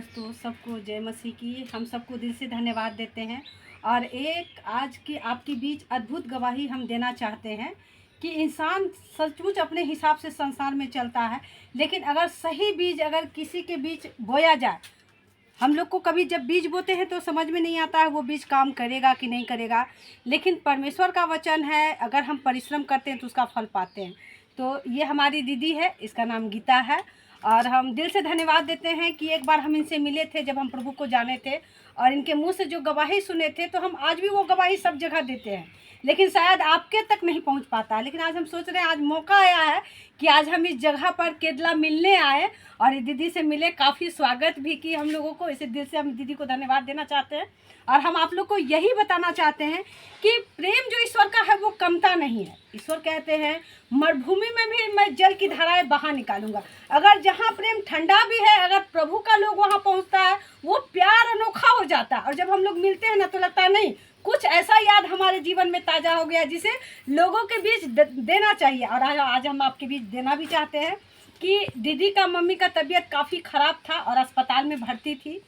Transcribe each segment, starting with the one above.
दोस्तों सबको जय मसीह की। हम सबको दिल से धन्यवाद देते हैं और एक आज की आपके बीच अद्भुत गवाही हम देना चाहते हैं कि इंसान सचमुच अपने हिसाब से संसार में चलता है, लेकिन अगर सही बीज अगर किसी के बीच बोया जाए, हम लोग को कभी जब बीज बोते हैं तो समझ में नहीं आता है वो बीज काम करेगा कि नहीं करेगा, लेकिन परमेश्वर का वचन है, अगर हम परिश्रम करते हैं तो उसका फल पाते हैं। तो ये हमारी दीदी है, इसका नाम गीता है और हम दिल से धन्यवाद देते हैं कि एक बार हम इनसे मिले थे जब हम प्रभु को जाने थे और इनके मुंह से जो गवाही सुने थे तो हम आज भी वो गवाही सब जगह देते हैं, लेकिन शायद आपके तक नहीं पहुंच पाता है। लेकिन आज हम सोच रहे हैं, आज मौका आया है कि आज हम इस जगह पर केदला मिलने आए और दीदी से मिले, काफ़ी स्वागत भी की हम लोगों को। इसे दिल से हम दीदी को धन्यवाद देना चाहते हैं और हम आप लोग को यही बताना चाहते हैं कि प्रेम जो ईश्वर का है वो कमता नहीं है। ईश्वर कहते हैं मरुभूमि में भी मैं जल की धाराएं बहा निकालूंगा। अगर जहाँ प्रेम ठंडा भी है, अगर प्रभु का लोग वहाँ पहुँचता है, वो प्यार अनोखा हो जाता है और जब हम लोग मिलते हैं ना तो लगता है नहीं, कुछ ऐसा याद हमारे जीवन में ताज़ा हो गया जिसे लोगों के बीच देना चाहिए। और आज हम आपके बीच देना भी चाहते हैं कि दीदी का मम्मी का तबीयत काफ़ी ख़राब था और अस्पताल में भर्ती थी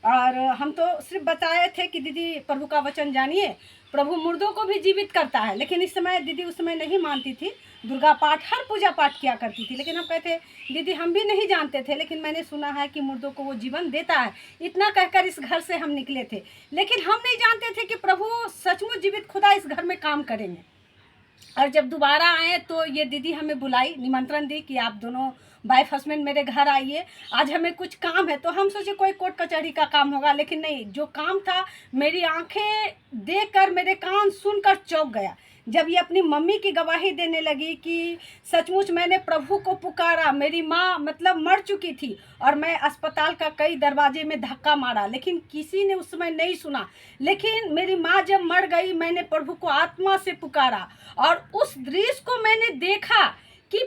और हम तो सिर्फ बताए थे कि दीदी प्रभु का वचन जानिए, प्रभु मुर्दों को भी जीवित करता है। लेकिन इस समय दीदी उस समय नहीं मानती थी, दुर्गा पाठ हर पूजा पाठ किया करती थी, लेकिन हम कहते दीदी हम भी नहीं जानते थे, लेकिन मैंने सुना है कि मुर्दों को वो जीवन देता है। इतना कहकर इस घर से हम निकले थे, लेकिन हम नहीं जानते थे कि प्रभु सचमुच जीवित खुदा इस घर में काम करेंगे। और जब दोबारा आए तो ये दीदी हमें बुलाई, निमंत्रण दी कि आप दोनों वाइफ हस्बैंड मेरे घर आइए, आज हमें कुछ काम है। तो हम सोचे कोई कोर्ट कचहरी का काम होगा, लेकिन नहीं, जो काम था मेरी आंखें देखकर, मेरे कान सुनकर चौंक गया जब ये अपनी मम्मी की गवाही देने लगी कि सचमुच मैंने प्रभु को पुकारा, मेरी माँ मतलब मर चुकी थी और मैं अस्पताल का कई दरवाजे में धक्का मारा, लेकिन किसी ने उस समय नहीं सुना। लेकिन मेरी माँ जब मर गई, मैंने प्रभु को आत्मा से पुकारा और उस दृश्य को मैंने देखा कि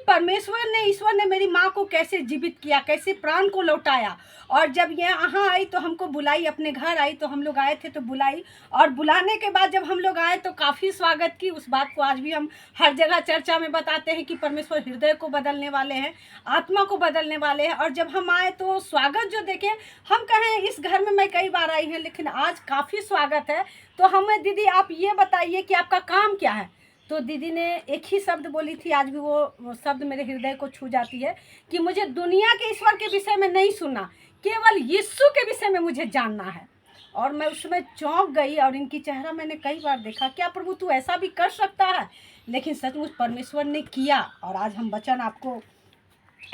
ईश्वर ने मेरी माँ को कैसे जीवित किया, कैसे प्राण को लौटाया। और जब ये यहाँ आई तो हमको बुलाई, अपने घर आई, तो हम लोग आए थे तो बुलाई, और बुलाने के बाद जब हम लोग आए तो काफ़ी स्वागत की। उस बात को आज भी हम हर जगह चर्चा में बताते हैं कि परमेश्वर हृदय को बदलने वाले हैं, आत्मा को बदलने वाले हैं। और जब हम आए तो स्वागत जो देखे, हम कहें इस घर में मैं कई बार आई हूँ लेकिन आज काफ़ी स्वागत है। तो हमें दीदी आप ये बताइए कि आपका काम क्या है। तो दीदी ने एक ही शब्द बोली थी, आज भी वो शब्द मेरे हृदय को छू जाती है कि मुझे दुनिया के ईश्वर के विषय में नहीं सुनना, केवल यीशु के विषय में मुझे जानना है। और मैं उसमें चौंक गई और इनकी चेहरा मैंने कई बार देखा, क्या प्रभु तू ऐसा भी कर सकता है। लेकिन सचमुच परमेश्वर ने किया। और आज हम वचन आपको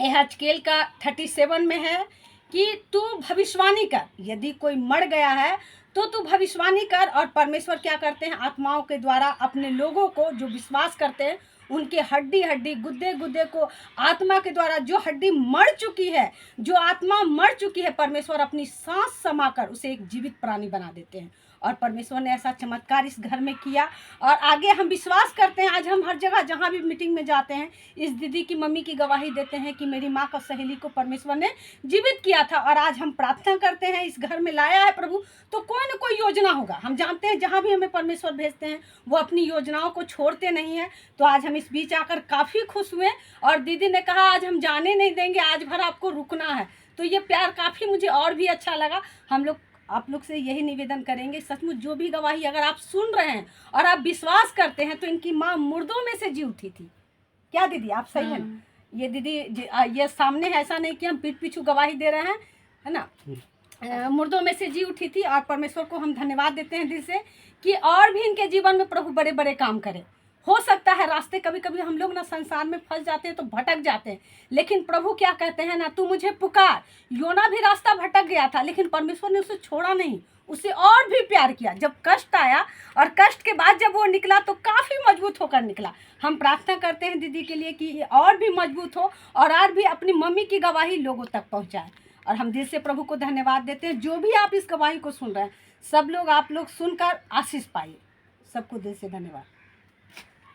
एहजकेल का 37 में है कि तू भविष्यवाणी कर, यदि कोई मर गया है तो तू भविष्यवाणी कर। और परमेश्वर क्या करते हैं, आत्माओं के द्वारा अपने लोगों को जो विश्वास करते हैं उनके हड्डी हड्डी गुद्दे गुद्दे को आत्मा के द्वारा, जो हड्डी मर चुकी है, जो आत्मा मर चुकी है, परमेश्वर अपनी सांस समाकर उसे एक जीवित प्राणी बना देते हैं। और परमेश्वर ने ऐसा चमत्कार इस घर में किया और आगे हम विश्वास करते हैं। आज हम हर जगह जहाँ भी मीटिंग में जाते हैं इस दीदी की मम्मी की गवाही देते हैं कि मेरी माँ का सहेली को परमेश्वर ने जीवित किया था। और आज हम प्रार्थना करते हैं, इस घर में लाया है प्रभु तो कोई ना कोई योजना होगा। हम जानते हैं जहाँ भी हमें परमेश्वर भेजते हैं वो अपनी योजनाओं को छोड़ते नहीं हैं। तो आज हम इस बीच आकर काफ़ी खुश हुए और दीदी ने कहा आज हम जाने नहीं देंगे, आज भर आपको रुकना है। तो ये प्यार काफ़ी मुझे और भी अच्छा लगा। हम लोग आप लोग से यही निवेदन करेंगे, सचमुच जो भी गवाही अगर आप सुन रहे हैं और आप विश्वास करते हैं तो इनकी माँ मुर्दों में से जी उठी थी। क्या दीदी आप सही है ना? ये दीदी ये सामने है, ऐसा नहीं कि हम पीठ पीछू गवाही दे रहे हैं, है ना। मुर्दों में से जी उठी थी और परमेश्वर को हम धन्यवाद देते हैं दिल से कि और भी इनके जीवन में प्रभु बड़े बड़े काम करे। हो सकता है रास्ते कभी कभी हम लोग ना संसार में फंस जाते हैं तो भटक जाते हैं, लेकिन प्रभु क्या कहते हैं ना, तू मुझे पुकार। योना भी रास्ता भटक गया था लेकिन परमेश्वर ने उसे छोड़ा नहीं, उसे और भी प्यार किया। जब कष्ट आया और कष्ट के बाद जब वो निकला तो काफ़ी मजबूत होकर निकला। हम प्रार्थना करते हैं दीदी के लिए कि ये और भी मजबूत हो और भी अपनी मम्मी की गवाही लोगों तक पहुँचाए। और हम दिल से प्रभु को धन्यवाद देते हैं। जो भी आप इस गवाही को सुन रहे हैं, सब लोग आप लोग सुनकर आशीष पाइए। सबको दिल से धन्यवाद।